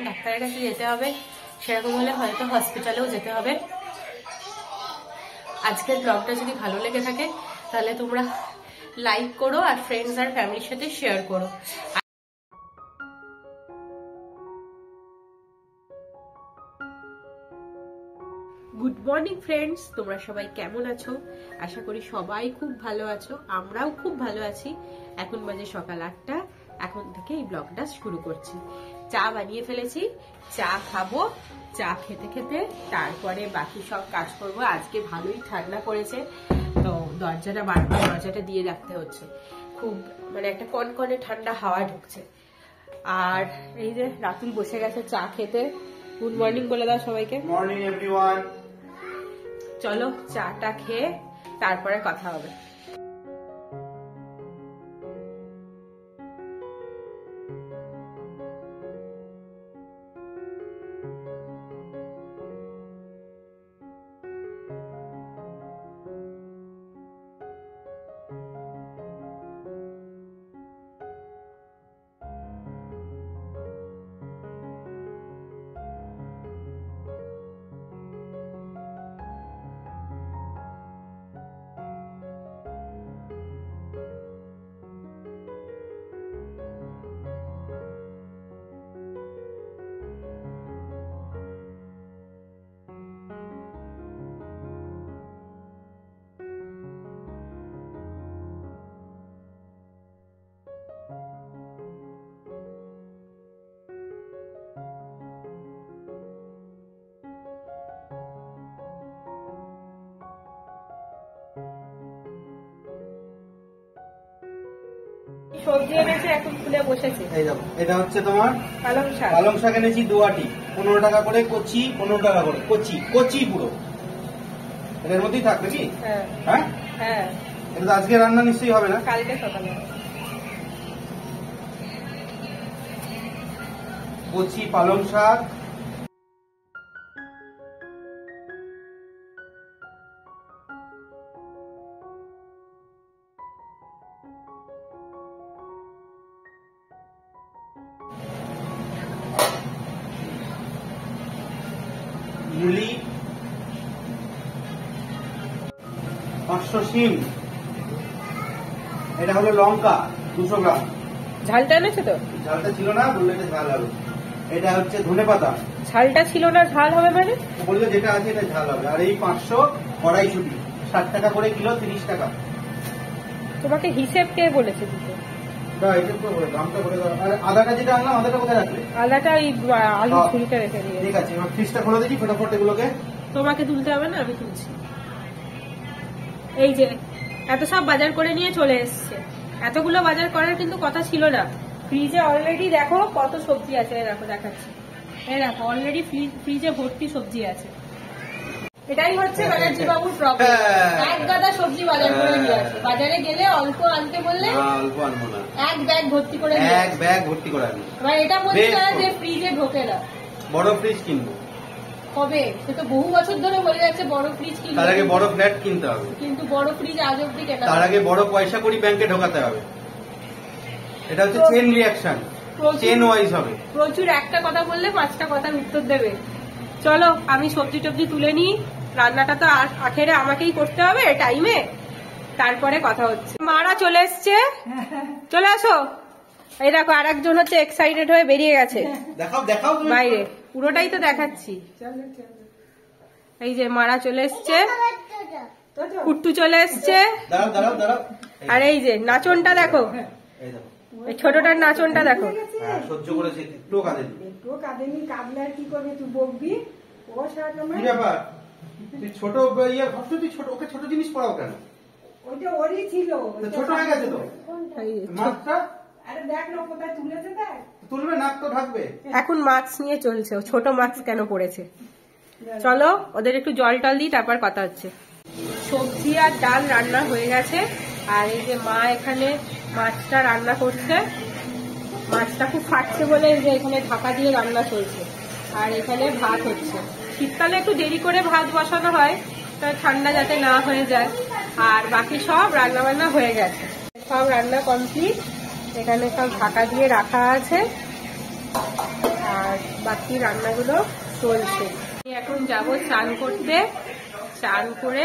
ডাক্তারের কাছে যেতে হবে, সেরকম হলে হয়তো হসপিটালেও যেতে হবে। আজকের ব্লগটা যদি ভালো লেগে থাকে তাহলে তোমরা লাইক করো আর ফ্রেন্ডস আর ফ্যামিলির সাথে শেয়ার করো। গুড মর্নিং ফ্রেন্ডস, তোমরা সবাই কেমন আছো? আশা করি সবাই খুব ভালো আছো, আমরাও খুব ভালো আছি। এখন বাজে সকাল 8টা, এখন থেকে এই ব্লগটা শুরু করছি। চা বানিয়ে ফেলেছি, চা খাবো, চা খেতে খেতে তারপরে বাকি সব কাজ করব। আজকে ভালোই ঠান্ডা পড়েছে, তো দরজাটা বারবার দরজাটা দিয়ে রাখতে হচ্ছে, খুব মানে একটা কনকনে ঠান্ডা হাওয়া ঢুকছে। আর এই যে রাতুল বসে গেছে চা খেতে। গুড মর্নিং বলে দাও সবাইকে। Morning everyone. চলো চাটা খেয়ে তারপরে কথা হবে। সবজি এনেছে, এখন খুলে বসেছে। এই দেখো, এটা হচ্ছে তোমার পালং শাক। পালং শাক এনেছি 2 আটি, 15 টাকা করে কচি, 15 টাকা করে কচি কচি পুরো। এর মধ্যেই থাকবে কি? হ্যাঁ হ্যাঁ হ্যাঁ, এটা তো আজকে রান্না নিশ্চয়ই হবে না, কালকে সকালে। কচি পালং শাক। মুলি, 500 শিম। এটা হলো লঙ্কা 200 গ্রাম। ঝালটা এনেছে তো? ঝালটা ছিল না, বললে এটা ঝাল হবে। এটা হচ্ছে ধনেপাতা। ঝালটা ছিল না, ঝাল হবে মানে? বললে যেটা আছে এটা ঝাল হবে। আর এই 500 কড়াইশুঁটি, 60 টাকা করে কিলো, 30 টাকা। তোমাকে হিসেব কে বলেছে দিতে? দামটা করে দাও। আর আদাটা যেটা আনলাম, আদাটা কোথায় রাখলে? আদাটা ওই আলু ছুরিটা রেখে দিয়ে। ঠিক আছে, এবার ফ্রিজটা খোলা দেখি ফটাফট এগুলোকে। তোমাকে তুলতে হবে না, আমি তুলছি। এই যে এত সব বাজার করে নিয়ে চলে এসছে। এতগুলো বাজার করার কিন্তু কথা ছিল না। ফ্রিজে অলরেডি দেখো কত সবজি আছে, দেখো দেখাচ্ছি। এই দেখো অলরেডি ফ্রিজে ভর্তি সবজি আছে। এটাই হচ্ছে ব্যানার্জি বাবুর প্রবলেম, এক গাদা সবজি বাজার করে নিয়ে আসে। বাজারে গেলে অল্প আনতে বললে অল্প আনবো না, এক ব্যাগ ভর্তি করে এক ব্যাগ ভর্তি করে আনবো। এবার এটা বলছে না যে ফ্রিজে ঢোকে না। বড় ফ্রিজ কিনবো। কবে? সে তো বহু বছর ধরে বলে যাচ্ছে বড় ফ্রিজ কিনবো। তার আগে বড় ফ্ল্যাট কিনতে হবে, কিন্তু বড় ফ্রিজ আজ অব্দি কেনা। তার আগে বড় পয়সা করি ব্যাংকে ঢোকাতে হবে। এটা হচ্ছে চেন রিঅ্যাকশন, চেন ওয়াইজ হবে। প্রচুর একটা কথা বললে 5টা কথার উত্তর দেবে। চলো আমি সবজি টবজি তুলে নিই, রান্নাটা তো আখেরে আমাকেই করতে হবে টাইমে, তারপরে কথা হচ্ছে। মারা চলে এসছে, চলে আসো। এই দেখো আরেকজন হচ্ছে এক্সাইটেড হয়ে বেরিয়ে গেছে। দেখাও দেখাও বাইরে পুরোটাই তো দেখাচ্ছি। এই যে মারা চলে এসছে, কুট্টু চলে এসছে, দাঁড়াও দাঁড়াও দাঁড়াও। আর এই যে নাচনটা দেখো, এই দেখো এই ছোটটার নাচনটা দেখো। সহ্য করেছে, একটু কাঁদেনি। একটু কাঁদেনি, কাঁদলে আর কি করবে? তুই বকবি? ও সারা কি ব্যাপার? তুই ছোট ইয়ে ভাবছো, তুই ছোট, ওকে ছোট জিনিস পড়াও কেন? ওইটা ওরই ছিল, ছোট হয়ে গেছে তো মাছটা। আরে দেখ না কোথায় তুলেছে, দেখ। তুলবে, নাক তো ঢাকবে। এখন মাস্ক নিয়ে চলছে, ও ছোট মাস্ক কেন পড়েছে। চলো ওদের একটু জল টল দিই, তারপর কথা হচ্ছে। সবজি আর ডাল রান্না হয়ে গেছে, আর এই যে মা এখানে মাছটা রান্না করছে। মাছটা খুব ফাটছে বলে এই যে এখানে ঢাকা দিয়ে রান্না চলছে, আর এখানে ভাত হচ্ছে। শীতকালে একটু দেরি করে ভাত বসানো হয়, ঠান্ডা যাতে না হয়ে যায়। আর বাকি সব রান্না বান্না হয়ে গেছে, সব রান্না কমপ্লিট। এখানে সব ঢাকা দিয়ে রাখা আছে, আর বাকি রান্নাগুলো চলছে। এখন যাব চান করতে, চান করে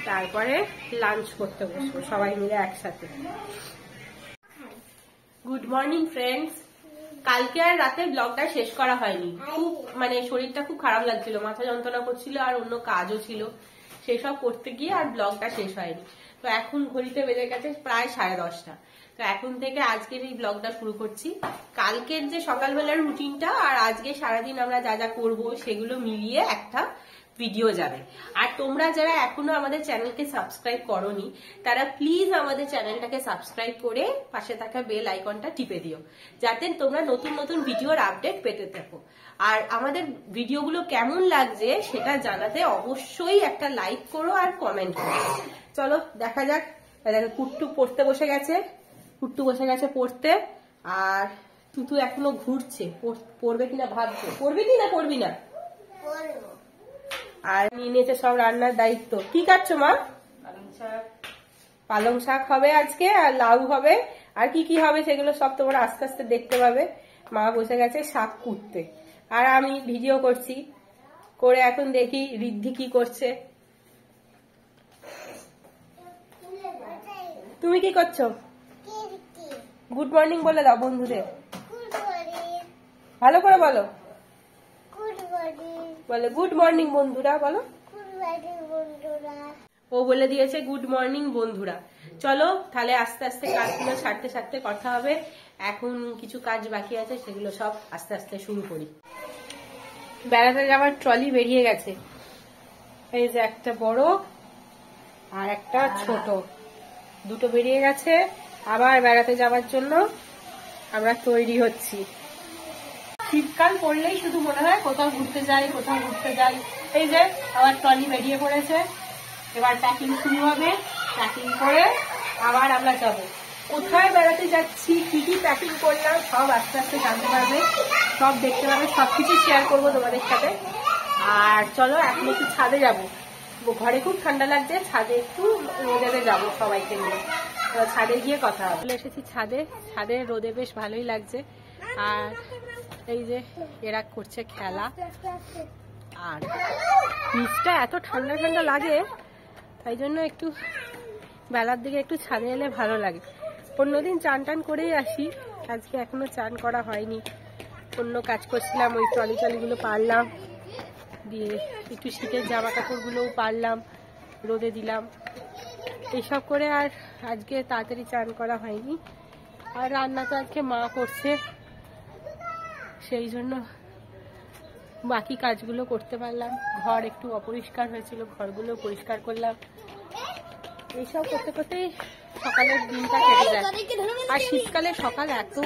তারপরে লাঞ্চ করতে বসবো সবাই মিলে একসাথে। Good morning friends. কালকে আর রাতে ব্লগটা শেষ করা হয়নি, খুব শরীরটা খুব খারাপ লাগছিল, মাথা যন্ত্রণা করছিল আর অন্য কাজও ছিল, সেসব করতে গিয়ে আর ব্লগটা শেষ হয়নি। তো এখন ঘড়িতে বেজে গেছে প্রায় 10:30। তো এখন থেকে আজকের এই ব্লগটা শুরু করছি। কালকের যে সকালবেলার রুটিনটা আর আজকে সারাদিন আমরা যা যা করবো সেগুলো মিলিয়ে একটা ভিডিও যাবে। আর তোমরা যারা এখনো আমাদের চ্যানেলকে সাবস্ক্রাইব করোনি তারা প্লিজ আমাদের চ্যানেলটাকে সাবস্ক্রাইব করে পাশে থাকা বেল আইকনটা টিপে দিও, যাতে তোমরা নতুন নতুন ভিডিওর আপডেট পেতে থাকো। আর আমাদের ভিডিওগুলো কেমন লাগছে সেটা জানাতে অবশ্যই একটা লাইক করো আর কমেন্ট করো। চলো দেখা যাক। দেখো কুট্টু পড়তে বসে গেছে, কুট্টু বসে গেছে পড়তে, আর তুতু এখনো ঘুরছে, পড়বে কিনা ভাবছে। পড়বি কি না পড়বি না? আর নিয়ে নিয়েছে সব রান্নার দায়িত্ব। কি কাটছো মা? পালং শাক হবে আজকে, আর লাউ হবে, আর কি কি হবে সেগুলো সব তোমরা আস্তে আস্তে দেখতে পাবে। মা বসে গেছে শাক কুটতে, আর আমি ভিডিও করছি, করে এখন দেখি ঋদ্ধি কি করছে। তুমি কি করছো? গুড মর্নিং বলে দাও বন্ধুদের, ভালো করে বলো। বলে গুড মর্নিং বন্ধুরা, বলো। ও বলে দিয়েছে গুড মর্নিং বন্ধুরা। চলো তাহলে আস্তে আস্তে কাজগুলো ছাড়তে ছাড়তে কথা হবে। এখন কিছু কাজ বাকি আছে, সেগুলো সব আস্তে আস্তে শুরু করি। বেড়াতে যাওয়ার ট্রলি বেরিয়ে গেছে, এই যে একটা বড় আর একটা ছোট, দুটো বেরিয়ে গেছে। আবার বেড়াতে যাওয়ার জন্য আমরা তৈরি হচ্ছি। শীতকাল পড়লেই শুধু মনে হয় কোথাও ঘুরতে যাই, কোথাও ঘুরতে যাই। এই যে আবার ট্রলি বেরিয়ে পড়েছে, এবার প্যাকিং শুরু হবে। প্যাকিং করে আবার আমরা যাবো। কোথায় বেড়াতে যাচ্ছি, কি কি প্যাকিং করলাম সব আস্তে আস্তে জানতে পারবে, সব দেখতে পারবে, সবকিছু শেয়ার করবো তোমাদের সাথে। আর চলো এখন একটু ছাদে যাবো, ঘরে খুব ঠান্ডা লাগছে, ছাদে একটু রোদে যাবো সবাইকে মিলে। ছাদে গিয়ে কথা হবে। চলে এসেছি ছাদে, ছাদে রোদে বেশ ভালোই লাগছে। আর এই যে এরা করছে খেলা, আর নিচটা এত ঠান্ডা ঠান্ডা লাগে, তাই জন্য একটু বেলার দিকে একটু ছাদে এলে ভালো লাগে। অন্যদিন চান টান করেই আসি, আজকে এখনো চান করা হয়নি, অন্য কাজ করছিলাম। ওই ট্রলিগুলো পারলাম, দিয়ে একটু শীতের জামা কাপড়গুলোও পারলাম, রোদে দিলাম, এইসব করে আর আজকে তাড়াতাড়ি চান করা হয়নি। আর রান্না তো আজকে মা করছে, সেই জন্য বাকি কাজগুলো করতে পারলাম। ঘর একটু অপরিষ্কার হয়েছিল, ঘরগুলো পরিষ্কার করলাম। এইসব করতে করতেই সকালের দিনটা কেটে যায়। আর শীতকালে সকাল এত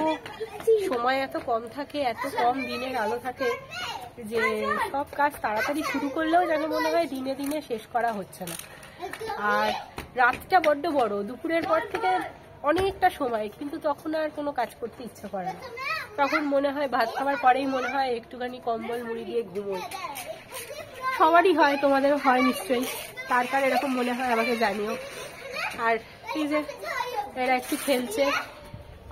সময় এত কম থাকে, এত কম দিনের আলো থাকে যে সব কাজ তাড়াতাড়ি শুরু করলেও যেন মনে হয় দিনে দিনে শেষ করা হচ্ছে না। আর রাতটা বড্ড বড়, দুপুরের পর থেকে অনেকটা সময়, কিন্তু তখন আর কোনো কাজ করতে ইচ্ছে করে না। তখন মনে হয় ভাত খাবার পরেই মনে হয় একটুখানি কম্বল মুড়ি দিয়ে ঘুমোই। সবারই হয়, তোমাদেরও হয় নিশ্চয়ই। কার কার এরকম মনে হয় আমাকে জানিও। আর এই যে এরা একটু খেলছে,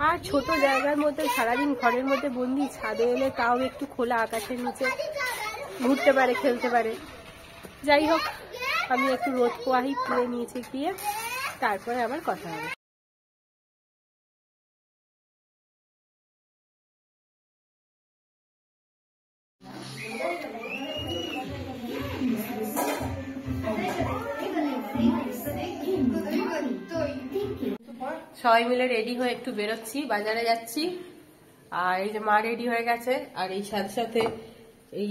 আর ছোট জায়গার মধ্যে সারাদিন ঘরের মধ্যে বন্দি, ছাদে এলে তাও একটু খোলা আকাশের নিচে ঘুরতে পারে, খেলতে পারে। যাই হোক, আমি একটু রোদ পোয়াহি পুড়ে নিয়েছি, গিয়ে তারপরে আবার কথা হবে। সবাই মিলে রেডি হয়ে একটু বেরোচ্ছি, বাজারে যাচ্ছি। আর এই যে মা রেডি হয়ে গেছে, আর এই সাথে সাথে এই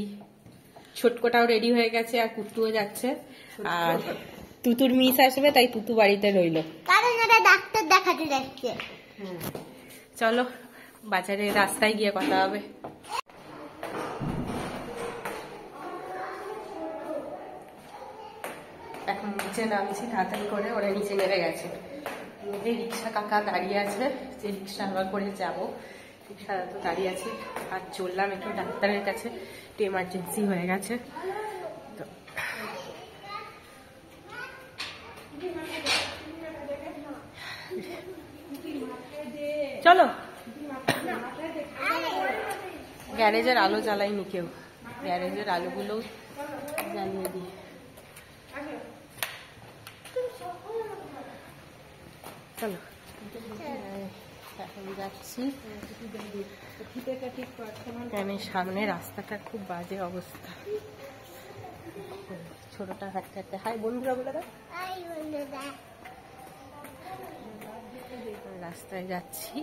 ছোটকোটাও রেডি হয়ে গেছে, আর কুট্টুও যাচ্ছে। আর তুতুর মিস আসবে, তাই তুতু বাড়িতে রইলো, কারণ ওরা ডাক্তার দেখাতে যাচ্ছে। চলো বাজারে রাস্তায় গিয়ে কথা হবে। এখন নিচে নামছি তাড়াতাড়ি করে, ওরা নিচে নেমে গেছে। যে রিক্সা কাকা দাঁড়িয়ে আছে, যে রিক্সা আবার করে যাবো, রিক্সা তো দাঁড়িয়ে আছে। আর চললাম একটু ডাক্তারের কাছে, একটু এমার্জেন্সি হয়ে গেছে। চলো গ্যারেজের আলো জ্বালাইনি কেউ, গ্যারেজের আলোগুলো জ্বালিয়ে দিই। চলো এখন যাচ্ছি। এখানে সামনে রাস্তাটা খুব বাজে অবস্থা। ছোটটা হাঁটতে হাঁটতে, হাই বন্ধুরা বলে দাও। রাস্তায় যাচ্ছি,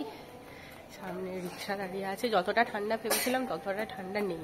সামনে রিক্সা দাঁড়িয়ে আছে। যতটা ঠান্ডা ভেবেছিলাম ততটা ঠান্ডা নেই।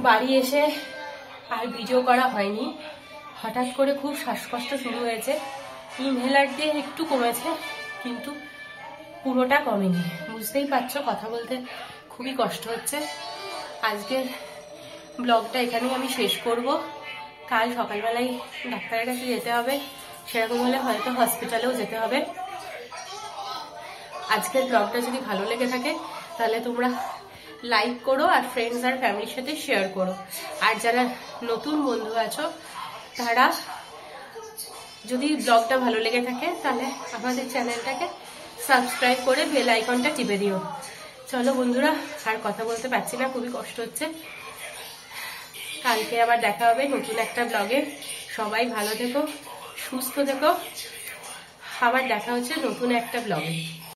বাড়ি এসে আর ভিডিও করা হয়নি, হঠাৎ করে খুব শ্বাসকষ্ট শুরু হয়েছে। ইনহেলার দিয়ে একটু কমেছে, কিন্তু পুরোটা কমেনি। বুঝতেই পারছো, কথা বলতে খুবই কষ্ট হচ্ছে। আজকের ব্লগটা এখানেই আমি শেষ করব। কাল সকালবেলায় ডাক্তারের কাছে যেতে হবে, সেরকম হলে হয়তো হসপিটালেও যেতে হবে। আজকের ব্লগটা যদি ভালো লেগে থাকে তাহলে তোমরা লাইক করো আর ফ্রেন্ডস আর ফ্যামিলির সাথে শেয়ার করো। আর যারা নতুন বন্ধু আছো তারা যদি ব্লগটা ভালো লেগে থাকে তাহলে আমাদের চ্যানেলটাকে সাবস্ক্রাইব করে বেল আইকনটা টিপে দিও। চলো বন্ধুরা, আর কথা বলতে পারছি না, খুবই কষ্ট হচ্ছে। কালকে আবার দেখা হবে নতুন একটা ব্লগে। সবাই ভালো থেকো, সুস্থ থেকো। আবার দেখা হচ্ছে নতুন একটা ব্লগে।